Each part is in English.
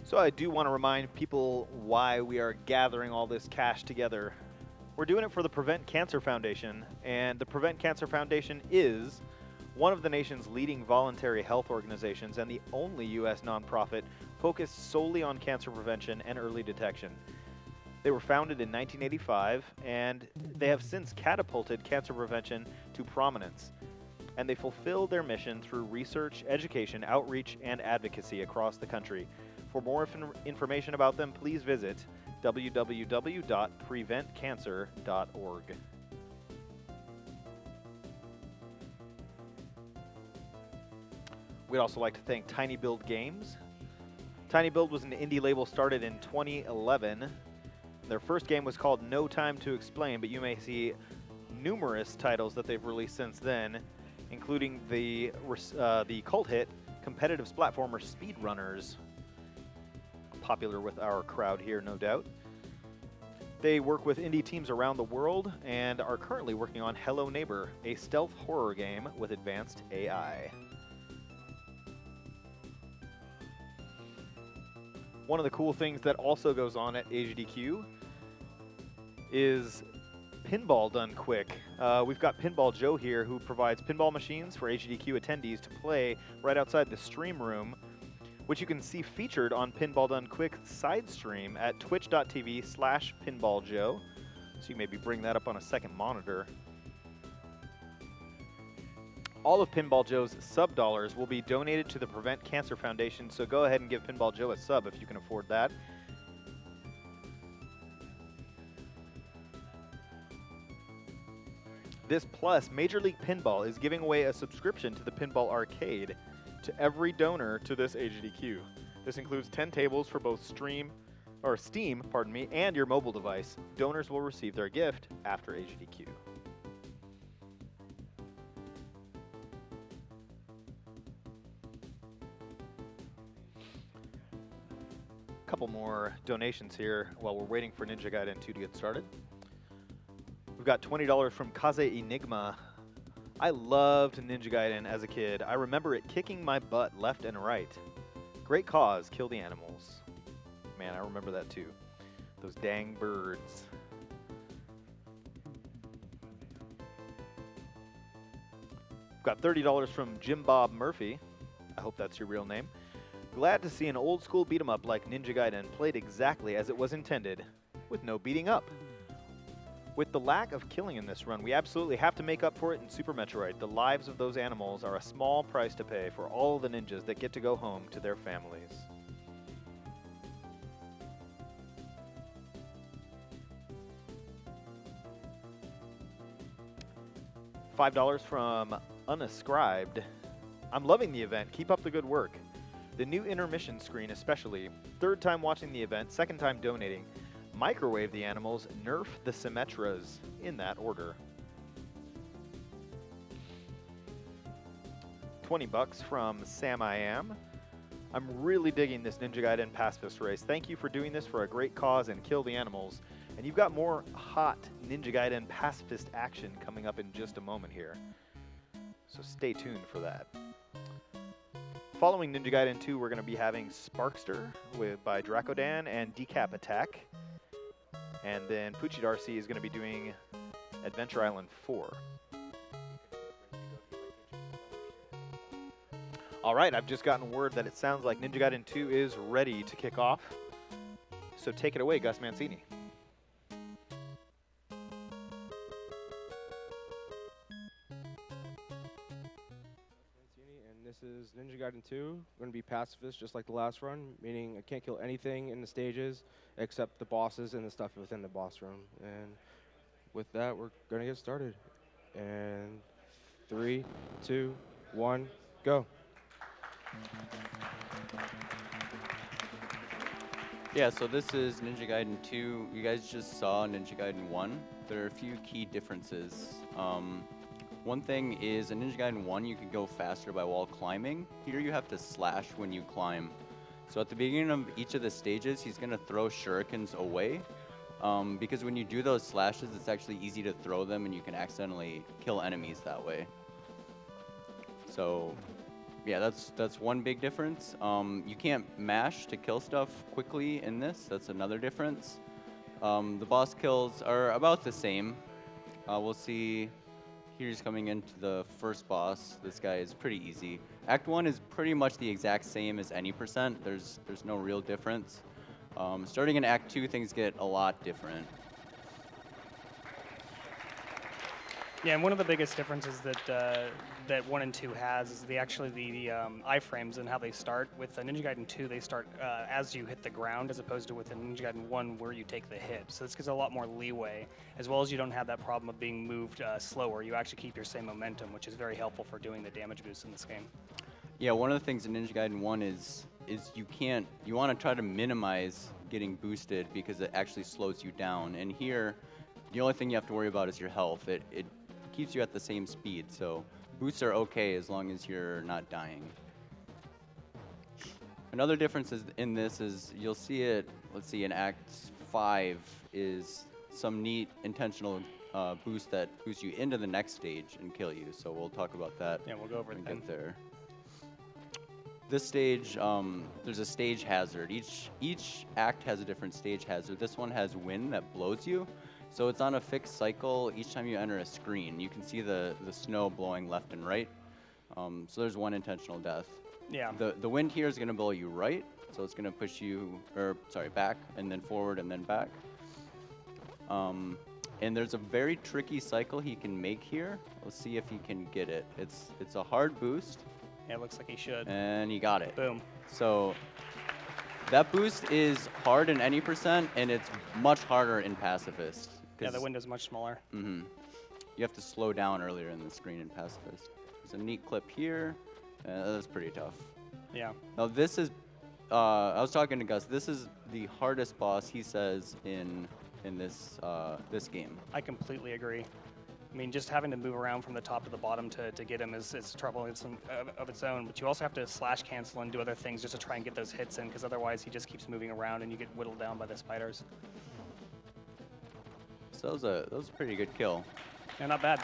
So I do want to remind people why we are gathering all this cash together. We're doing it for the Prevent Cancer Foundation, and the Prevent Cancer Foundation is one of the nation's leading voluntary health organizations and the only U.S. nonprofit focused solely on cancer prevention and early detection. They were founded in 1985, and they have since catapulted cancer prevention to prominence. And they fulfill their mission through research, education, outreach, and advocacy across the country. For more information about them, please visit www.preventcancer.org. We'd also like to thank Tiny Build Games. Tiny Build was an indie label started in 2011. Their first game was called No Time to Explain, but you may see numerous titles that they've released since then, including the cult hit competitive platformer Speedrunners, popular with our crowd here, no doubt. They work with indie teams around the world and are currently working on Hello Neighbor, a stealth horror game with advanced AI. One of the cool things that also goes on at AGDQ is pinball done quick. We've got Pinball Joe here, who provides pinball machines for AGDQ attendees to play right outside the stream room, which you can see featured on Pinball Done Quick side stream at twitch.tv/pinballjoe. So you maybe bring that up on a second monitor. All of Pinball Joe's sub dollars will be donated to the Prevent Cancer Foundation, so go ahead and give Pinball Joe a sub if you can afford that. This plus, Major League Pinball is giving away a subscription to the Pinball Arcade to every donor to this AGDQ. This includes 10 tables for both Steam, and your mobile device. Donors will receive their gift after AGDQ. Couple more donations here while we're waiting for Ninja Gaiden 2 to get started. We've got $20 from Kaze Enigma. I loved Ninja Gaiden as a kid. I remember it kicking my butt left and right. Great cause, kill the animals. Man, I remember that too. Those dang birds. We've got $30 from Jim Bob Murphy. I hope that's your real name. Glad to see an old school beat 'em up like Ninja Gaiden played exactly as it was intended, with no beating up. With the lack of killing in this run, we absolutely have to make up for it in Super Metroid. The lives of those animals are a small price to pay for all the ninjas that get to go home to their families. $5 from Unascribed. I'm loving the event. Keep up the good work. The new intermission screen especially. Third time watching the event, second time donating. Microwave the animals, nerf the Symmetras, in that order. $20 from Sam I Am. I'm really digging this Ninja Gaiden pacifist race. Thank you for doing this for a great cause and kill the animals. And you've got more hot Ninja Gaiden pacifist action coming up in just a moment here. So stay tuned for that. Following Ninja Gaiden 2, we're going to be having Sparkster by Dracodan and Decap Attack. And then Poochie Darcy is going to be doing Adventure Island 4. All right, I've just gotten word that it sounds like Ninja Gaiden 2 is ready to kick off. So take it away, Gus Mancini. This is Ninja Gaiden 2. We're going to be pacifist just like the last run, meaning I can't kill anything in the stages except the bosses and the stuff within the boss room. And with that, we're going to get started. And 3, 2, 1, go. Yeah, so this is Ninja Gaiden 2. You guys just saw Ninja Gaiden 1. There are a few key differences. One thing is, in Ninja Gaiden 1, you can go faster by wall climbing. Here you have to slash when you climb. So at the beginning of each of the stages, he's going to throw shurikens away. Because when you do those slashes, it's actually easy to throw them, and you can accidentally kill enemies that way. So yeah, that's one big difference. You can't mash to kill stuff quickly in this. That's another difference. The boss kills are about the same. We'll see. Here's coming into the first boss. This guy is pretty easy. Act 1 is pretty much the exact same as any percent. There's no real difference. Starting in Act 2, things get a lot different. Yeah, and one of the biggest differences that that 1 and 2 has is the iframes and how they start. With Ninja Gaiden 2, they start as you hit the ground, as opposed to with Ninja Gaiden 1 where you take the hit. So this gives a lot more leeway, as well as you don't have that problem of being moved slower. You actually keep your same momentum, which is very helpful for doing the damage boost in this game. Yeah, one of the things in Ninja Gaiden 1 is you want to try to minimize getting boosted because it actually slows you down. And here, the only thing you have to worry about is your health. It keeps you at the same speed, so boosts are okay as long as you're not dying. Another difference in this is you'll see it, let's see, in Act 5 is some neat intentional boost that boosts you into the next stage and kill you, so we'll talk about that. Yeah, we'll go over it when then. we get there. This stage, there's a stage hazard. Each act has a different stage hazard. This one has wind that blows you. So it's on a fixed cycle each time you enter a screen. You can see the snow blowing left and right. So there's one intentional death. Yeah. The wind here is going to blow you right, so it's going to push you, back, and then forward, and then back. And there's a very tricky cycle he can make here. Let's see if he can get it. It's a hard boost. Yeah, it looks like he should. And he got it. Boom. So that boost is hard in any percent, and it's much harder in pacifist. Yeah, the window's much smaller. You have to slow down earlier in the screen in pacifist. There's a neat clip here. That's pretty tough. Yeah. Now this is, I was talking to Gus. This is the hardest boss he says in this this game. I completely agree. I mean, just having to move around from the top to the bottom to get him is trouble of its own. But you also have to slash cancel and do other things just to try and get those hits in, because otherwise he just keeps moving around and you get whittled down by the spiders. So that was a pretty good kill. Yeah, not bad.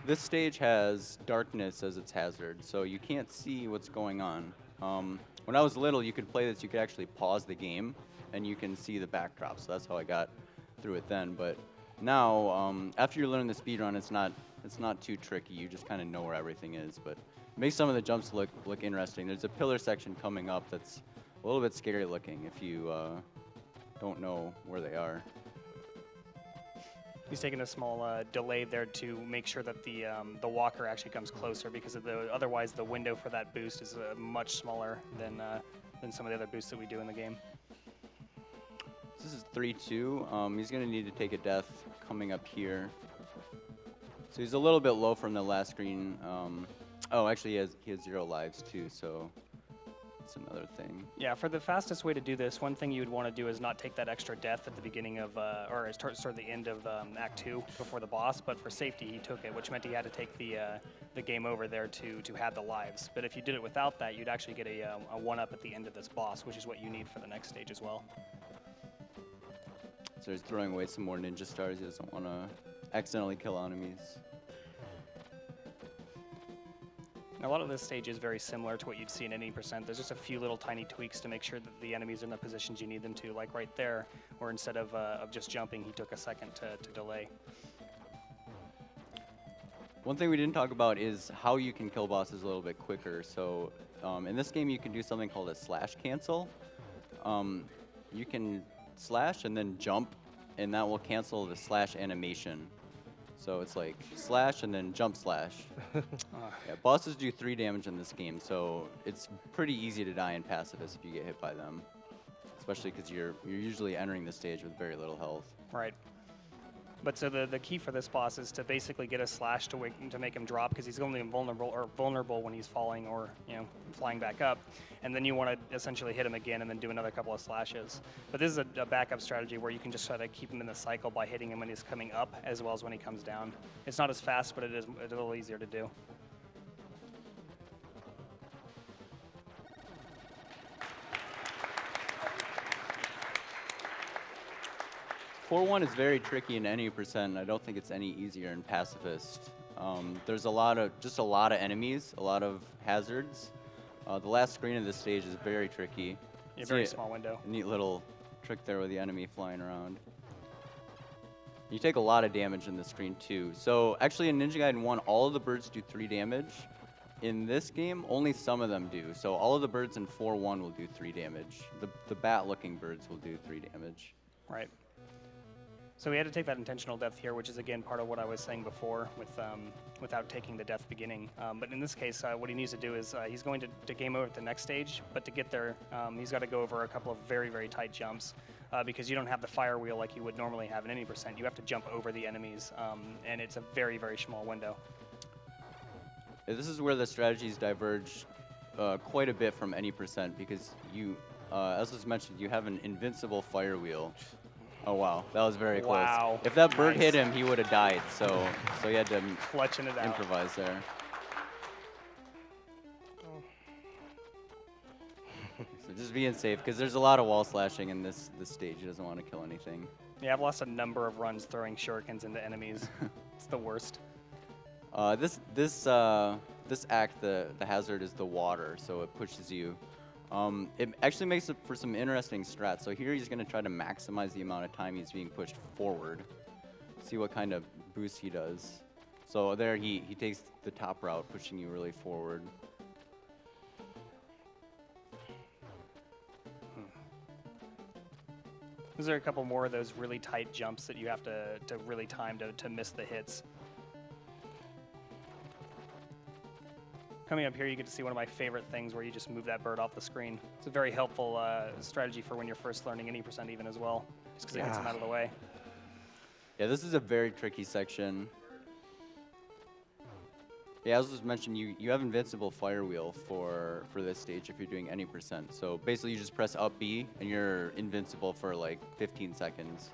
This stage has darkness as its hazard, so you can't see what's going on. When I was little, you could play this, you could actually pause the game, and you can see the backdrop, so that's how I got through it then. But now, after you learn the speedrun, it's not too tricky. You just kind of know where everything is, but it makes some of the jumps look interesting. There's a pillar section coming up that's a little bit scary looking if you don't know where they are. He's taking a small delay there to make sure that the walker actually comes closer, because otherwise the window for that boost is much smaller than some of the other boosts that we do in the game. This is 3-2. He's going to need to take a death coming up here. So he's a little bit low from the last screen. Oh, actually he has 0 lives too, so that's another thing. Yeah, for the fastest way to do this, one thing you would want to do is not take that extra death at the beginning of, or start the end of Act 2 before the boss, but for safety he took it, which meant he had to take the game over there to have the lives. But if you did it without that, you'd actually get a 1-up at the end of this boss, which is what you need for the next stage as well. So he's throwing away some more ninja stars. He doesn't want to accidentally kill enemies. A lot of this stage is very similar to what you'd see in any percent. There's just a few little tiny tweaks to make sure that the enemies are in the positions you need them to, like right there, where instead of just jumping, he took a second to delay. One thing we didn't talk about is how you can kill bosses a little bit quicker. So in this game, you can do something called a slash cancel. You can slash and then jump, and that will cancel the slash animation. So it's like slash and then jump slash. Yeah, bosses do 3 damage in this game, so it's pretty easy to die in pacifist if you get hit by them, especially because you're usually entering the stage with very little health. Right. But so the key for this boss is to basically get a slash to make him drop, because he's only vulnerable when he's falling or flying back up, and then you want to essentially hit him again and then do another couple of slashes. But this is a backup strategy where you can just try to keep him in the cycle by hitting him when he's coming up as well as when he comes down. It's not as fast, but it is a little easier to do. 4-1 is very tricky in any percent, and I don't think it's any easier in Pacifist. There's just a lot of enemies, a lot of hazards. The last screen of this stage is very tricky. A very small window. A neat little trick there with the enemy flying around. You take a lot of damage in this screen too. So actually in Ninja Gaiden 1, all of the birds do 3 damage. In this game, only some of them do. So all of the birds in 4-1 will do 3 damage. The bat-looking birds will do 3 damage. Right. So we had to take that intentional death here, which is again part of what I was saying before with without taking the death beginning. But in this case, what he needs to do is he's going to game over at the next stage, but to get there, he's got to go over a couple of very, very tight jumps because you don't have the fire wheel like you would normally have in any percent. You have to jump over the enemies, and it's a very, very small window. This is where the strategies diverge quite a bit from any percent because you, as was mentioned, you have an invincible fire wheel. Oh wow, that was very close. Wow. If that bird Nice. hit him, he would have died. So he had to Clutching it out. improvise there. So just being safe, because there's a lot of wall slashing in this stage. He doesn't want to kill anything. Yeah, I've lost a number of runs throwing shurikens into enemies. It's the worst. This act, the hazard is the water, so it pushes you. It actually makes it for some interesting strats. So here he's going to try to maximize the amount of time he's being pushed forward. See what kind of boost he does. So there he takes the top route, pushing you really forward. These are a couple more of those really tight jumps that you have to really time to miss the hits. Coming up here, you get to see one of my favorite things where you just move that bird off the screen. It's a very helpful strategy for when you're first learning any percent even as well, just because it gets them out of the way. Yeah, this is a very tricky section. Yeah, as was mentioned, you have invincible fire wheel for this stage if you're doing any percent. So basically you just press up B and you're invincible for like 15 seconds.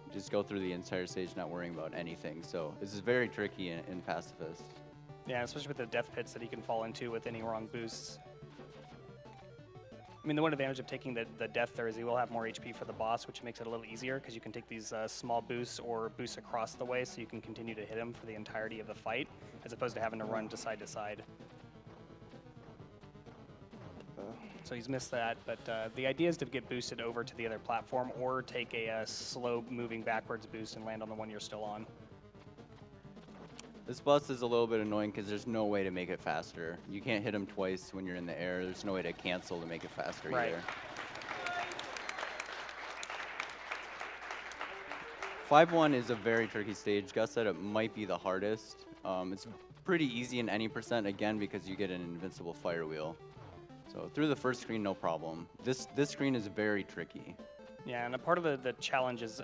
You just go through the entire stage not worrying about anything. So this is very tricky in Pacifist. Yeah, especially with the death pits that he can fall into with any wrong boosts. I mean, the one advantage of taking the death there is he will have more HP for the boss, which makes it a little easier because you can take these small boosts or boosts across the way so you can continue to hit him for the entirety of the fight, as opposed to having to run to side to side. So he's missed that, but the idea is to get boosted over to the other platform or take a slow moving backwards boost and land on the one you're still on. This boss is a little bit annoying because there's no way to make it faster. You can't hit him twice when you're in the air. There's no way to cancel to make it faster either. 5-1 is a very tricky stage. Gus said it might be the hardest. It's pretty easy in any percent, again, because you get an invincible fire wheel. So through the first screen, no problem. This screen is very tricky. Yeah, and a part of the challenge is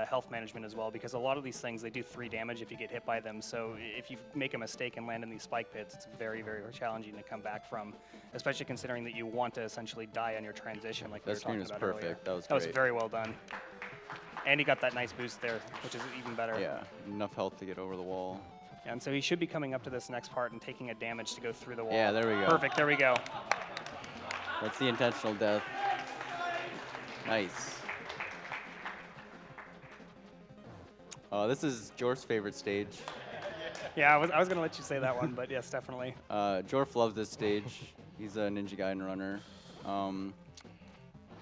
health management as well, because a lot of these things, they do 3 damage if you get hit by them. So if you make a mistake and land in these spike pits, it's very, very challenging to come back from, especially considering that you want to essentially die on your transition like we were talking about earlier. That screen was perfect. That was That was great. very well done. And he got that nice boost there, which is even better. Yeah, enough health to get over the wall. And so he should be coming up to this next part and taking a damage to go through the wall. Yeah, there we go. Perfect, there we go. That's the intentional death. Nice. This is Jorf's favorite stage. Yeah, I was going to let you say that one, but yes, definitely. Jorf loves this stage. He's a Ninja Gaiden runner.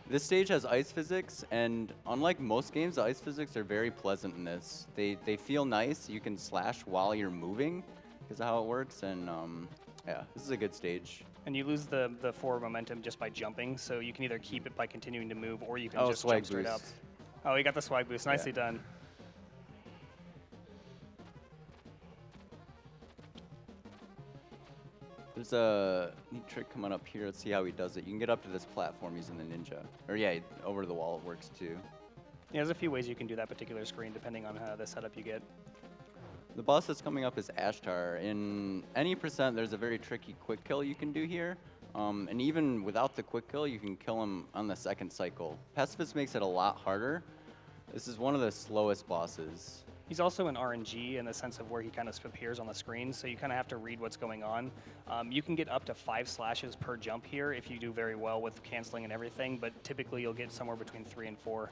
This stage has ice physics, and unlike most games, the ice physics are very pleasant in this. They feel nice. You can slash while you're moving because of how it works, and yeah, this is a good stage. And you lose the forward momentum just by jumping, so you can either keep it by continuing to move, or you can just swag jump straight boost. up. Oh, you got the swag boost. Nicely done. There's a neat trick coming up here. Let's see how he does it. You can get up to this platform using the ninja. Or yeah, over the wall it works too. Yeah, there's a few ways you can do that particular screen depending on the setup you get. The boss that's coming up is Ashtar. In any percent, there's a very tricky quick kill you can do here. And even without the quick kill, you can kill him on the second cycle. Pacifist makes it a lot harder. This is one of the slowest bosses. He's also an RNG in the sense of where he kind of appears on the screen, so you kind of have to read what's going on. You can get up to 5 slashes per jump here if you do very well with canceling and everything, but typically you'll get somewhere between 3 and 4.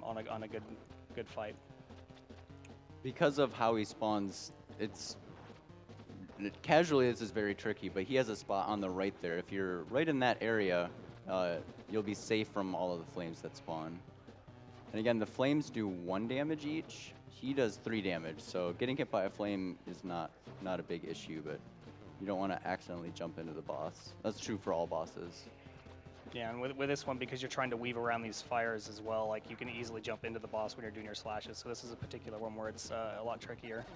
on a good fight. Because of how he spawns, casually this is very tricky, but he has a spot on the right there. If you're right in that area, you'll be safe from all of the flames that spawn. And again, the flames do 1 damage each. He does 3 damage, so getting hit by a flame is not a big issue, but you don't want to accidentally jump into the boss. That's true for all bosses. Yeah, and with this one, because you're trying to weave around these fires as well, like you can easily jump into the boss when you're doing your slashes. So this is a particular one where it's a lot trickier.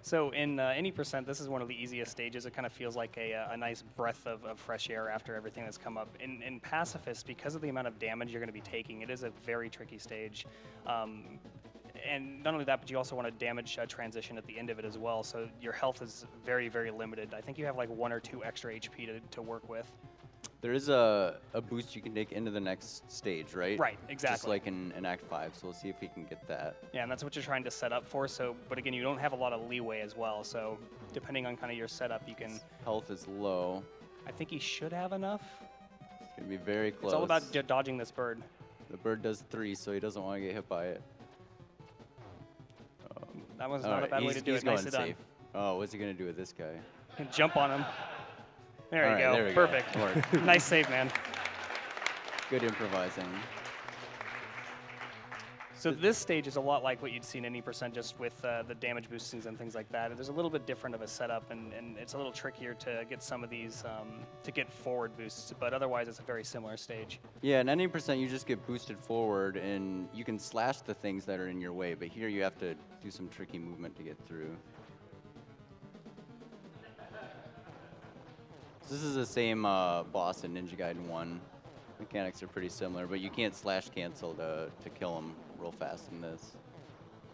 So in any percent, this is one of the easiest stages. It kind of feels like a nice breath of fresh air after everything that's come up. In Pacifist, because of the amount of damage you're going to be taking, it is a very tricky stage. And not only that, but you also want to damage transition at the end of it as well. So your health is very, very limited. I think you have like 1 or 2 extra HP to work with. There is a boost you can take into the next stage, right? Right, exactly. Just like in Act 5, so we'll see if we can get that. Yeah, and that's what you're trying to set up for. So, but again, you don't have a lot of leeway as well. So depending on kind of your setup, you can... Health is low. I think he should have enough. It's going to be very close. It's all about dodging this bird. The bird does 3, so he doesn't want to get hit by it. That was not a bad way to do it. Nicely done. Safe. Oh, what's he going to do with this guy? Jump on him. There you go. There we Perfect. Go. Nice save, man. Good improvising. So this stage is a lot like what you'd see in any percent, just with the damage boostings and things like that. There's a little bit different of a setup, and it's a little trickier to get some of these to get forward boosts, but otherwise it's a very similar stage. Yeah, in any percent you just get boosted forward, and you can slash the things that are in your way, but here you have to do some tricky movement to get through. So this is the same boss in Ninja Gaiden 1. Mechanics are pretty similar, but you can't slash cancel to kill him real fast in this.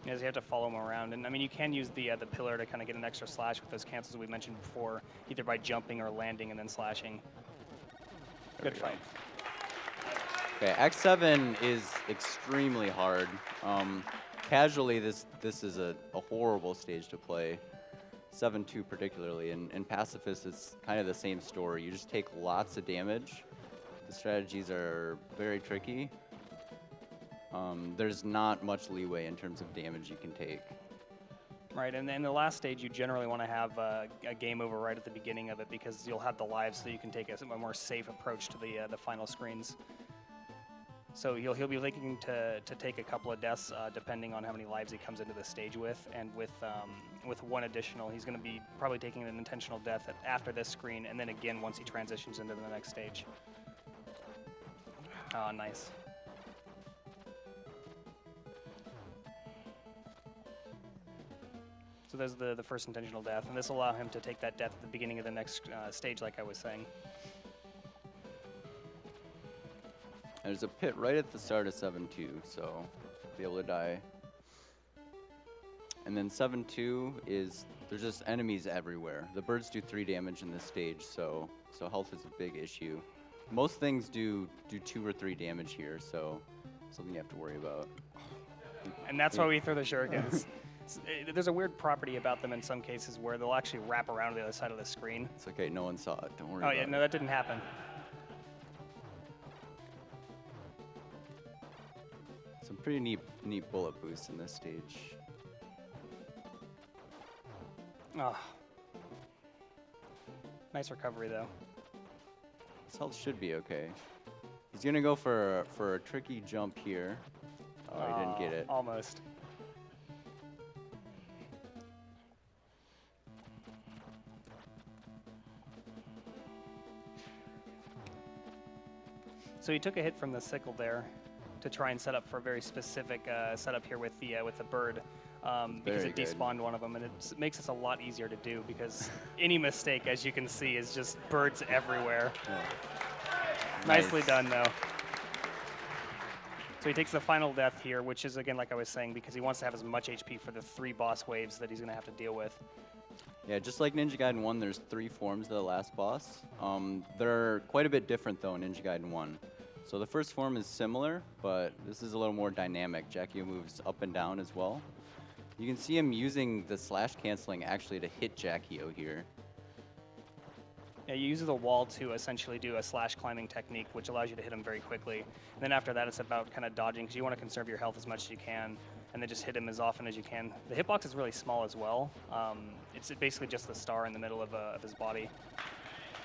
Yes, you have to follow him around, and I mean you can use the pillar to kind of get an extra slash with those cancels we mentioned before, either by jumping or landing and then slashing. Good fight. Okay, Act 7 is extremely hard. Casually, this is a horrible stage to play. 7-2 particularly, and Pacifist is kind of the same story. You just take lots of damage. The strategies are very tricky. There's not much leeway in terms of damage you can take. Right, and then the last stage, you generally want to have a game over right at the beginning of it because you'll have the lives, so you can take a more safe approach to the final screens. So he'll be looking to take a couple of deaths depending on how many lives he comes into the stage with, and with 1 additional, he's going to be probably taking an intentional death after this screen, and then again once he transitions into the next stage. Oh, nice. So there's the first intentional death, and this will allow him to take that death at the beginning of the next stage, like I was saying. There's a pit right at the start of 7-2, so be able to die. And then 7-2 is, there's just enemies everywhere. The birds do 3 damage in this stage, so health is a big issue. Most things do 2 or 3 damage here, so something you have to worry about. And that's why we throw the shurikens. There's a weird property about them in some cases where they'll actually wrap around to the other side of the screen. It's okay, no one saw it, don't worry about it. Oh yeah, no, that didn't happen. Some pretty neat bullet boosts in this stage. Oh. Nice recovery though. His health should be okay. He's gonna go for a tricky jump here. Oh, he didn't get it. Almost. So he took a hit from the sickle there to try and set up for a very specific setup here with the bird, because it despawned one of them, and it makes this a lot easier to do because any mistake, as you can see, is just birds everywhere. Yeah. Nicely done, though. So he takes the final death here, which is, again, like I was saying, because he wants to have as much HP for the 3 boss waves that he's going to have to deal with. Yeah, just like Ninja Gaiden 1, there's 3 forms of the last boss. They're quite a bit different, though, in Ninja Gaiden 1. So the first form is similar, but this is a little more dynamic. Jackie moves up and down as well. You can see him using the slash canceling actually to hit Jackie here. Yeah, you use the wall to essentially do a slash climbing technique, which allows you to hit him very quickly. And then after that, it's about kind of dodging, because you want to conserve your health as much as you can, and then just hit him as often as you can. The hitbox is really small as well. It's basically just the star in the middle of his body.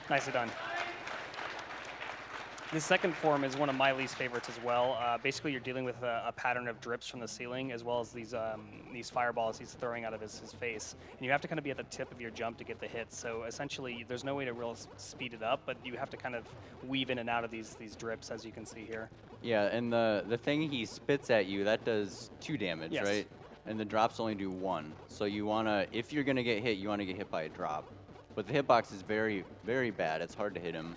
Nicely done. The second form is one of my least favorites as well. Basically, you're dealing with a pattern of drips from the ceiling, as well as these fireballs he's throwing out of his face. And you have to kind of be at the tip of your jump to get the hits. So essentially, there's no way to really speed it up, but you have to kind of weave in and out of these drips, as you can see here. Yeah, and the thing he spits at you, that does 2 damage, Yes. right? And the drops only do 1. So you wanna, if you're gonna get hit, you wanna get hit by a drop. But the hitbox is very, very bad. It's hard to hit him.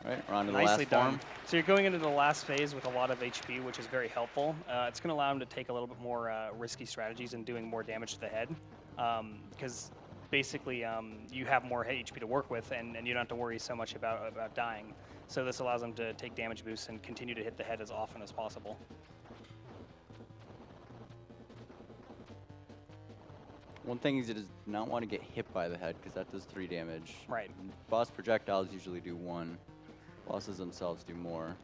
Right, we're on to the Nicely last done. form. So you're going into the last phase with a lot of HP, which is very helpful. It's going to allow him to take a little bit more risky strategies and doing more damage to the head, because basically you have more HP to work with, and you don't have to worry so much about dying. So this allows him to take damage boosts and continue to hit the head as often as possible. One thing is he does not want to get hit by the head, because that does 3 damage. Right. Boss projectiles usually do 1. Bosses themselves do more.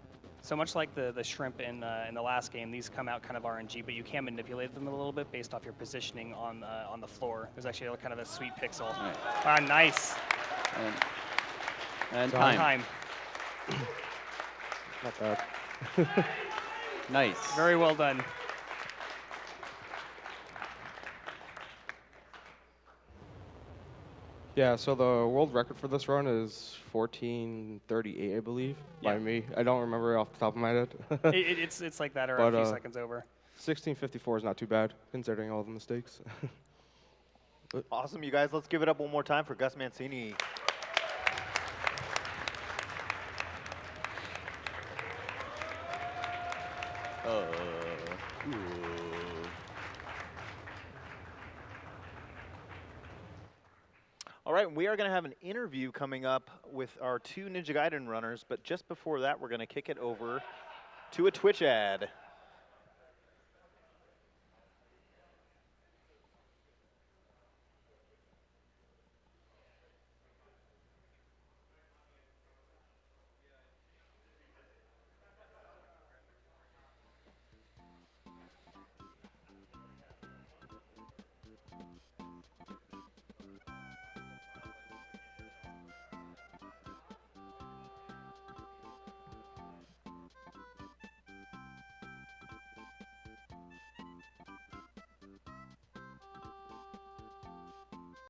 So much like the shrimp in the last game, these come out kind of RNG, but you can manipulate them a little bit based off your positioning on the floor. There's actually kind of a sweet pixel. Right. Ah, nice. And time. Not bad. Nice. Very well done. Yeah, so the world record for this run is 14:38, I believe, by Yeah. me. I don't remember off the top of my head. It's like that, or But, a few seconds over. 16:54 is not too bad, considering all the mistakes. Awesome, you guys. Let's give it up one more time for Gus Mancini. All right, we are going to have an interview coming up with our 2 Ninja Gaiden runners, but just before that, we're going to kick it over to a Twitch ad.